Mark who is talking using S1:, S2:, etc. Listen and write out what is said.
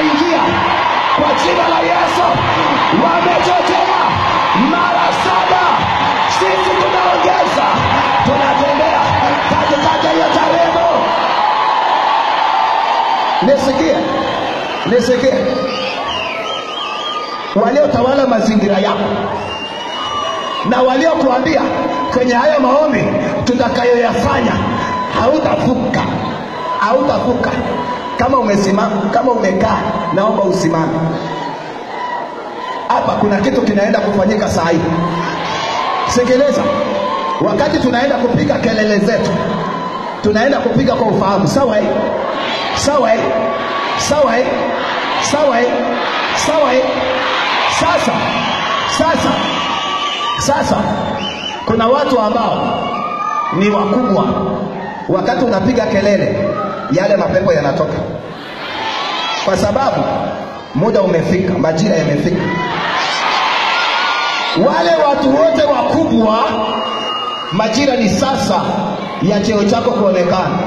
S1: wanaingia kwa jina la Yesu. Wamechochea mara 7. Sisi tunaongeza, tunatembea katikati ya tarebo. Nisikie waliotawala mazingira yako na waliokuambia kwenye haya maombi tutakayoyafanya hautavuka. Kama umesimama, kama umekaa, naomba usimame. Hapa kuna kitu kinaenda kufanyika saa hii. Sikiliza, wakati tunaenda kupiga kelele zetu, tunaenda kupiga kwa ufahamu. Sawa? Sasa kuna watu ambao ni wakubwa. Wakati unapiga kelele, yale mapepo yanatoka, kwa sababu muda umefika, majira yamefika. Wale watu wote wakubwa, majira ni sasa ya cheo chako kuonekana.